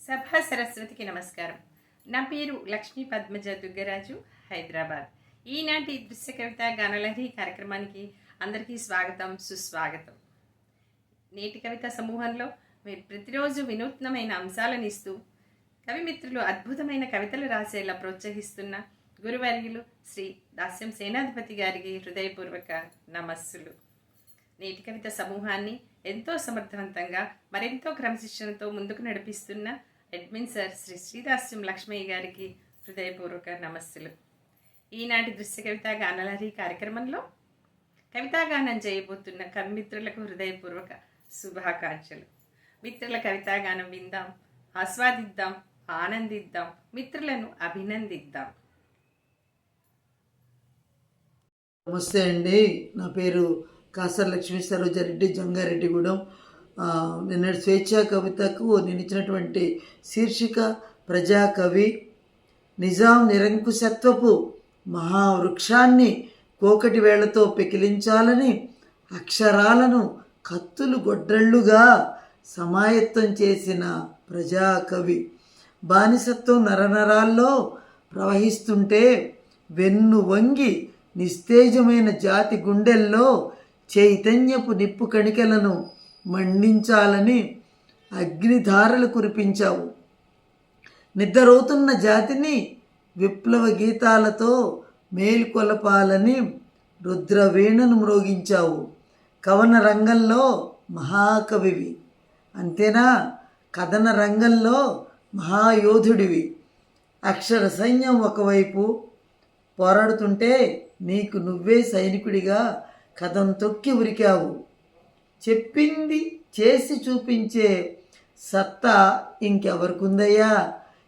సభా సరస్వతికి నమస్కారం. నా పేరు లక్ష్మీ పద్మజ దుగ్గరాజు, హైదరాబాద్. ఈనాటి దృశ్య కవిత గానలహరి కార్యక్రమానికి అందరికీ స్వాగతం, సుస్వాగతం. నేటి కవిత సమూహంలో మీరు ప్రతిరోజు వినూత్నమైన అంశాలను ఇస్తూ కవిమిత్రులు అద్భుతమైన కవితలు రాసేలా ప్రోత్సహిస్తున్న గురువర్యులు శ్రీ దాస్యం సేనాధిపతి గారికి హృదయపూర్వక నమస్సులు. నేటి కవిత సమూహాన్ని ఎంతో సమర్థవంతంగా మరెంతో క్రమశిక్షణతో ముందుకు నడిపిస్తున్న అడ్మిన్ సార్ శ్రీ శ్రీదాస్యం లక్ష్మయ్య గారికి హృదయపూర్వక నమస్సులు. ఈనాటి దృశ్య కవిత గానలహరి కార్యక్రమంలో కవితాగానం చేయబోతున్న కవిమిత్రులకు హృదయపూర్వక శుభాకాంక్షలు. మిత్రుల కవితాగానం విందాం, ఆస్వాదిద్దాం, ఆనందిద్దాం, మిత్రులను అభినందిద్దాం. నమస్తే అండి. నా పేరు కాసర్ లక్ష్మీ సరోజారెడ్డి, జంగారెడ్డిగూడెం. నిన్నటి స్వేచ్ఛా కవితకు నేను ఇచ్చినటువంటి శీర్షిక ప్రజాకవి. నిజాం నిరంకుశత్వపు మహావృక్షాన్ని కోకటి వేళ్లతో పెకిలించాలని అక్షరాలను కత్తులు గొడ్రళ్ళుగా సమాయత్తం చేసిన ప్రజాకవి. బానిసత్వం నరనరాల్లో ప్రవహిస్తుంటే వెన్ను వంగి నిస్తేజమైన జాతి గుండెల్లో చైతన్యపు నిప్పు కణికలను మండించాలని అగ్నిధారలు కురిపించావు. నిద్రపోతున్న జాతిని విప్లవ గీతాలతో మేల్కొలపాలని రుద్రవీణను మ్రోగించావు. కవన రంగంలో మహాకవివి, అంతేనా, కథన రంగంలో మహాయోధుడివి. అక్షర సైన్యం ఒకవైపు పోరాడుతుంటే నీకు నువ్వే సైనికుడిగా కథం తొక్కి ఉరికావు. చెప్పింది చేసి చూపించే సత్తా ఇంకెవరికుందయ్యా?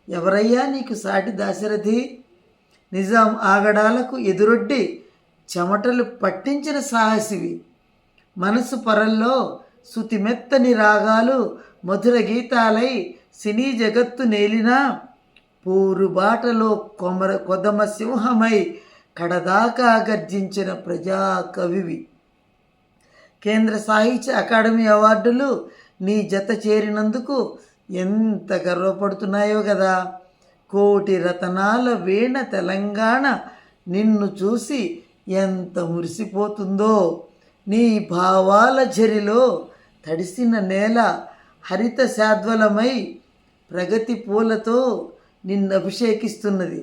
ఎవరయ్యా నీకు సాటి దాశరథి? నిజాం ఆగడాలకు ఎదురొడ్డి చెమటలు పట్టించిన సాహసివి. మనసు పొరల్లో శృతిమెత్తని రాగాలు మధుర గీతాలై సినీ జగత్తు నేలినా పూరు బాటలో కొదమ సింహమై కడదాకా గర్జించిన ప్రజాకవివి. కేంద్ర సాహిత్య అకాడమీ అవార్డులు నీ జత చేరినందుకు ఎంత గర్వపడుతున్నాయో కదా. కోటి రతనాల వీణ తెలంగాణ నిన్ను చూసి ఎంత మురిసిపోతుందో. నీ భావాల ఝరిలో తడిసిన నేల హరిత శాద్వలమై ప్రగతి పూలతో నిన్ను అభిషేకిస్తున్నది.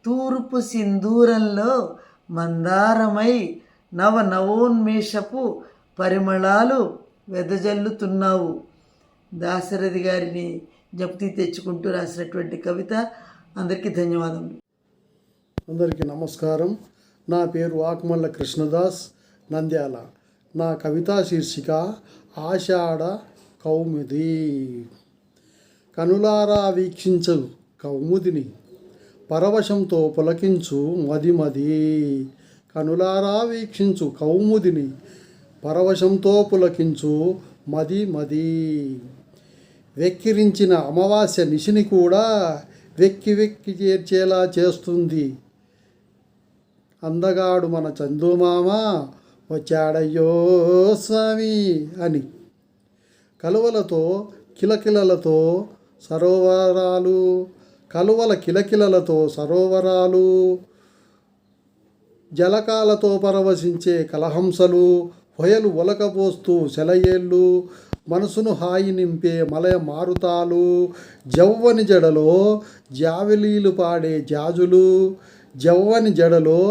తూర్పు సింధూరంలో మందారమై నవోన్మేషపు పరిమళాలు వెదజల్లుతున్నావు. దాశరథి గారిని జ్ఞప్తి తెచ్చుకుంటూ రాసినటువంటి కవిత. అందరికీ ధన్యవాదములు. అందరికీ నమస్కారం. నా పేరు ఆకుమల్ల కృష్ణదాస్, నంద్యాల. నా కవితా శీర్షిక ఆషాఢ కౌముది. కనులారా వీక్షించు కౌముదిని, పరవశంతో పులకించు మది. కనులారా వీక్షించు కౌముదిని, పరవశంతో పులకించు మది. వెక్కిరించిన అమావాస్య నిశిని కూడా వెక్కి చేర్చేలా చేస్తుంది. అందగాడు మన చందుమామ వచ్చాడయ్యో స్వామి అని. కలువలతో కిలకిలలతో సరోవరాలు, కలువల కిలకిలలతో సరోవరాలు, జలకాలతో పరవశించే కలహంసలు, హొయలు ఒలకపోస్తూ సెలయేళ్ళు, మనసును హాయి నింపే మలయ మారుతాలు, జవ్వని జడలో జావలీలు పాడే జాజులు, జవ్వని జడలో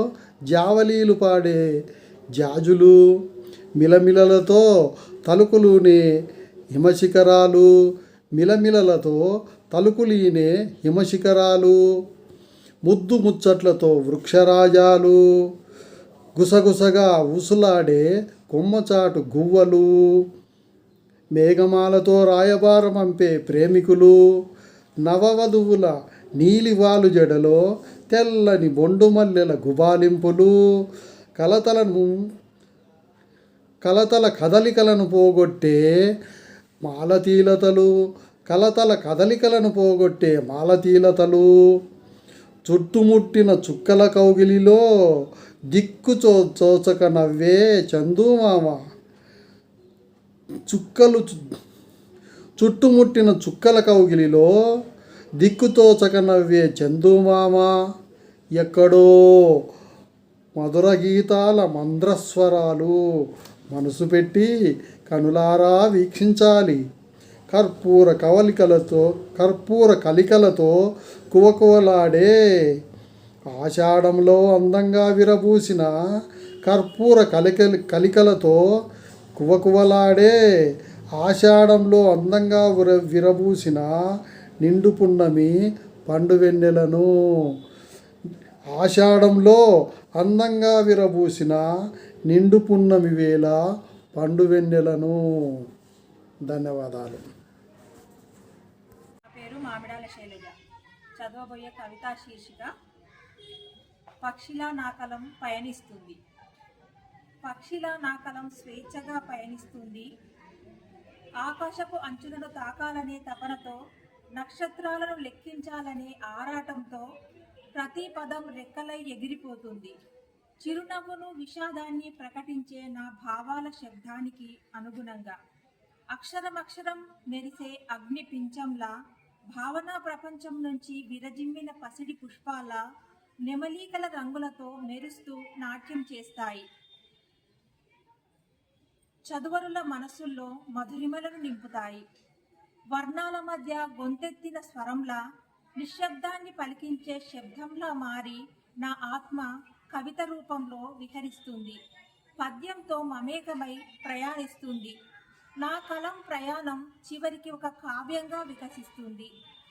జావలీలు పాడే జాజులు, మిలమిలలతో తలుకులునే హిమశిఖరాలు, మిలమిలలతో తలుకులీనే హిమశిఖరాలు, ముద్దు ముచ్చట్లతో వృక్షరాజాలు, గుసగుసగా ఊసులాడే కొమ్మచాటు గువ్వలు, మేఘమాలతో రాయబారం పంపే ప్రేమికులు, నవవధువుల నీలివాలు జడలో తెల్లని బొండుమల్లెల గుబాలింపులు, కలతల కదలికలను పోగొట్టే మాలతీలతలు, కలతల కదలికలను పోగొట్టే మాలతీలతలు, చుట్టుముట్టిన చుక్కల కౌగిలిలో దిక్కు చోచక నవ్వే చందుమామ, చుట్టుముట్టిన చుక్కల కౌగిలిలో దిక్కుతోచక నవ్వే చందుమామ ఎక్కడో మధుర గీతాల మంద్రస్వరాలు మనసు పెట్టి కనులారా వీక్షించాలి. కర్పూర కలికలతో కువకువలాడే ఆషాఢంలో అందంగా విరబూసిన కర్పూర కలికలతో కువకువలాడే ఆషాఢంలో అందంగా విరబూసిన నిండు పున్నమి పండు వెన్నెలను. ఆషాఢంలో అందంగా విరబూసిన నిండు పున్నమి వేళ పండు వెన్నెలను. ధన్యవాదాలు. నా పేరు మామిడాల శైలజ. చదవబోయే కవితా శీర్షిక పక్షిలా నా కలం పయనిస్తుంది. పక్షిలా నా కలం స్వేచ్ఛగా పయనిస్తుంది. ఆకాశపు అంచులను తాకాలనే తపనతో, నక్షత్రాలను లెక్కించాలనే ఆరాటంతో ప్రతి పదం రెక్కలై ఎగిరిపోతుంది. చిరునవ్వును విషాదాన్ని ప్రకటించే నా భావాల శబ్దానికి అనుగుణంగా అక్షరం మెరిసే అగ్ని పించంలా, భావనా ప్రపంచం నుంచి విరజిమ్మిన పసిడి పుష్పాల నెమలీకల రంగులతో మెరుస్తూ నాట్యం చేస్తాయి. చదువరుల మనసుల్లో మధురిమలను నింపుతాయి. వర్ణాల మధ్య గొంతెత్తిన స్వరంలా, నిశ్శబ్దాన్ని పలికించే శబ్దంలా మారి నా ఆత్మ కవిత రూపంలో విహరిస్తుంది. పద్యంతో మమేకమై ప్రయాణిస్తుంది. నా కలం ప్రయాణం చివరికి ఒక కావ్యంగా వికసిస్తుంది.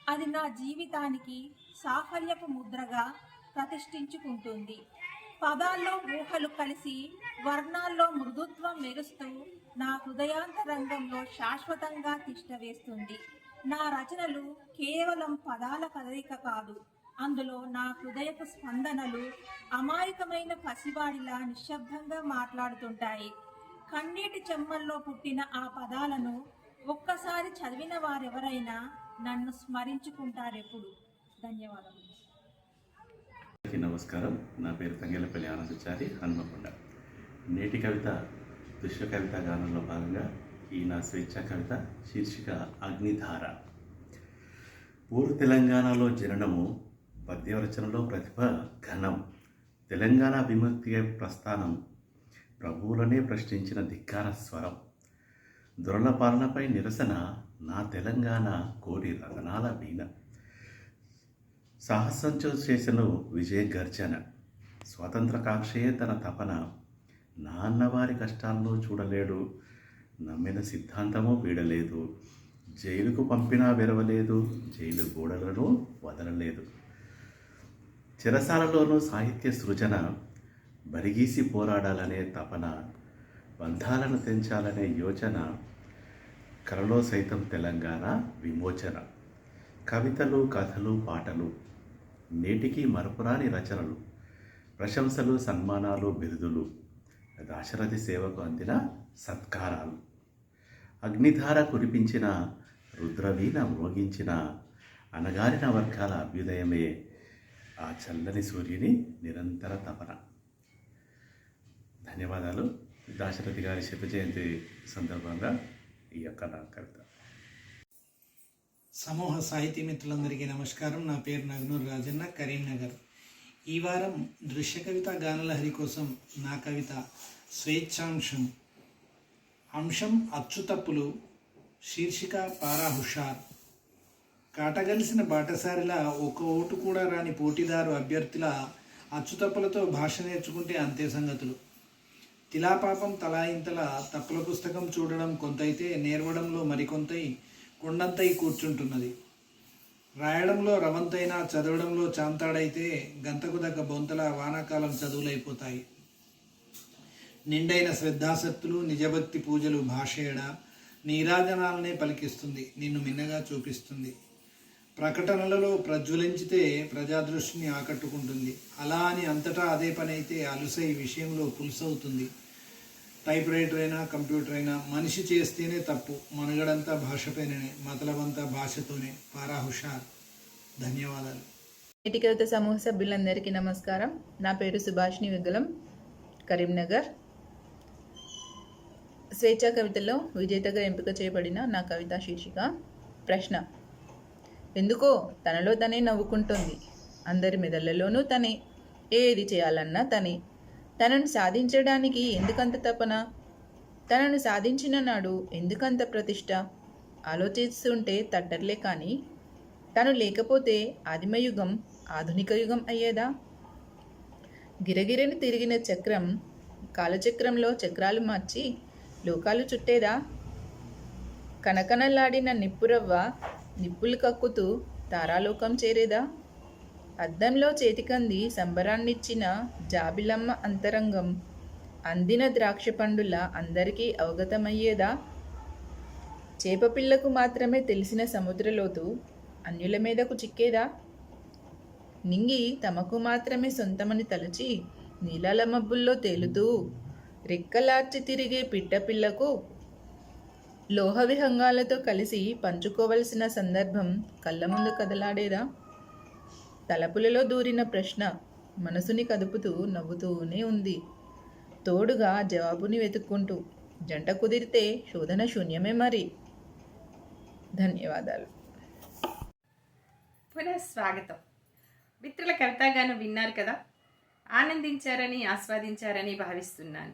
అది నా జీవితానికి సాఫల్యపు ముద్రగా ప్రతిష్ఠించుకుంటుంది. పదాల్లో ఊహలు కలిసి, వర్ణాల్లో మృదుత్వం మెరుస్తూ నా హృదయాంతరంగంలో శాశ్వతంగా తిష్టవేస్తుంది. నా రచనలు కేవలం పదాల కదలిక కాదు, అందులో నా హృదయపు స్పందనలు అమాయకమైన పసివాడిలా నిశ్శబ్దంగా మాట్లాడుతుంటాయి. కన్నీటి చెమ్మల్లో పుట్టిన ఆ పదాలను ఒక్కసారి చదివిన వారెవరైనా నన్ను స్మరించుకుంటారెప్పుడు. ధన్యవాదాలు. నమస్కారం. నా పేరు తంగేలపల్లి ఆనందచారి, హన్మకొండ. నేటి కవిత దృశ్య కవిత గానంలో భాగంగా ఈ నా స్వేచ్ఛా కవిత శీర్షిక అగ్నిధార. పూర్వ తెలంగాణలో జననము, పద్యరచనలో ప్రతిభ ఘనం. తెలంగాణ విముక్తి ప్రస్థానం, ప్రభువులనే ప్రశ్నించిన ధిక్కార స్వరం. దొరల పాలనపై నిరసన, నా తెలంగాణ కోరి రతనాల వీణ. సాహసంతో చేసెను విజయ గర్జన, స్వాతంత్రకాంక్షయే తన తపన. నాన్నవారి కష్టాలను చూడలేడు, నమ్మిన సిద్ధాంతము వీడలేదు. జైలుకు పంపినా వెరవలేదు, జైలు గోడలను వదలలేదు. చెరసాలలోనూ సాహిత్య సృజన, బరిగీసి పోరాడాలనే తపన. బంధాలను తెంచాలనే యోచన, కలలో సైతం తెలంగాణ విమోచన. కవితలు, కథలు, పాటలు, నేటికి మరపురాని రచనలు. ప్రశంసలు, సన్మానాలు, బిరుదులు, దాశరథి సేవకు అందిన సత్కారాలు. అగ్నిధార కురిపించిన, రుద్రవీణ మ్రోగించిన, అణగారిన వర్గాల అభ్యుదయమే ఆ చల్లని సూర్యుని నిరంతర తపన. ధన్యవాదాలు. దాశరథి గారి శత జయంతి సందర్భంగా ఈ యొక్క నా కవిత. సమూహ సాహితీ మిత్రులందరికీ నమస్కారం. నా పేరు నగ్నూరు రాజన్న, కరీంనగర్. ఈ వారం దృశ్య కవిత గానలహరి కోసం నా కవిత స్వేచ్ఛాంశం. అంశం అచ్చుతప్పులు, శీర్షిక పారా హుషార్. కాటగలిసిన బాటసారిలా ఒక ఓటు కూడా రాని పోటీదారు అభ్యర్థుల అచ్చుతప్పులతో భాష నేర్చుకుంటే అంతే సంగతులు. తిలాపాపం తలాయింతల తప్పుల పుస్తకం చూడడం కొంతైతే, నేర్వడంలో మరికొంతై కొండంతై కూర్చుంటున్నది. రాయడంలో రవంతైనా చదవడంలో చాంతాడైతే గంతకు దగ్గ బొంతల వానాకాలం చదువులైపోతాయి. నిండైన శ్రద్ధాసక్తులు, నిజభక్తి పూజలు భాషేడ నీరాజనాలనే పలికిస్తుంది, నిన్ను మిన్నగా చూపిస్తుంది. ప్రకటనలలో ప్రజ్వలించితే ప్రజాదృష్టిని ఆకట్టుకుంటుంది. అలా అని అంతటా అదే పని అయితే అలుసై విషయంలో పులుసవుతుంది. టైప్ రైటర్ అయినా కంప్యూటర్ అయినా మనిషి చేస్తేనే తప్పు. మనుగడంతా భాషపైననే, మతలబంతా భాషతోనే. పారా హుషార్. ధన్యవాదాలు. నేటి కవిత సమూహ సభ్యులందరికీ నమస్కారం. నా పేరు సుభాషిణి విగ్గులం, కరీంనగర్. స్వేచ్ఛా కవితలో విజేతగా ఎంపిక చేయబడిన నా కవిత శీర్షిక ప్రశ్న. ఎందుకో తనలో తనే నవ్వుకుంటుంది. అందరి మెదళ్లలోనూ తనే. ఏది చేయాలన్నా తనే. తనను సాధించడానికి ఎందుకంత తపన? తనను సాధించిన నాడు ఎందుకంత ప్రతిష్ట? ఆలోచిస్తుంటే తట్టర్లే కానీ తను లేకపోతే ఆదిమయుగం ఆధునిక యుగం అయ్యేదా? గిరగిరని తిరిగిన చక్రం కాలచక్రంలో చక్రాలు మార్చి లోకాలు చుట్టేదా? కనకనలాడిన నిప్పురవ్వ నిప్పులు కక్కుతూ తారాలోకం చేరేదా? అద్దంలో చేతికంది సంబరాన్నిచ్చిన జాబిలమ్మ అంతరంగం అందిన ద్రాక్ష పండుల అందరికీ అవగతమయ్యేదా? చేపపిల్లకు మాత్రమే తెలిసిన సముద్రలోతు అన్యుల మీదకు చిక్కేదా? నింగి తమకు మాత్రమే సొంతమని తలచి నీలాల మబ్బుల్లో తేలుతూ రెక్కలార్చి తిరిగే పిట్టపిల్లకు లోహ విహంగాలతో కలిసి పంచుకోవలసిన సందర్భం కళ్ళ ముందు కదలాడేదా? తలపులలో దూరిన ప్రశ్న మనసుని కదుపుతూ నవ్వుతూనే ఉంది, తోడుగా జవాబుని వెతుక్కుంటూ. జంట కుదిరితే శోధన శూన్యమే మరి. ధన్యవాదాలు. పునఃస్వాగతం. మిత్రుల కవితాగానం విన్నారు కదా, ఆనందించారని ఆస్వాదించారని భావిస్తున్నాను.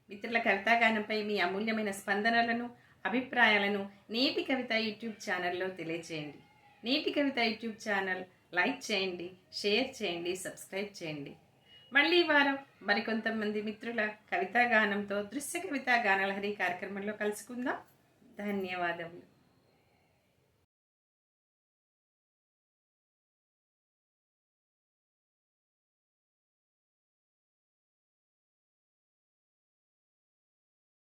మిత్రుల కవితాగానంపై మీ అమూల్యమైన స్పందనలను అభిప్రాయాలను నేటి కవిత యూట్యూబ్ ఛానల్లో తెలియచేయండి. నేటి కవిత యూట్యూబ్ ఛానల్ లైక్ చేయండి, షేర్ చేయండి, సబ్స్క్రైబ్ చేయండి. మళ్ళీ వారం మరికొంతమంది మిత్రుల కవితాగానంతో దృశ్య కవితా గానలహరి కార్యక్రమంలో కలుసుకుందాం. ధన్యవాదములు.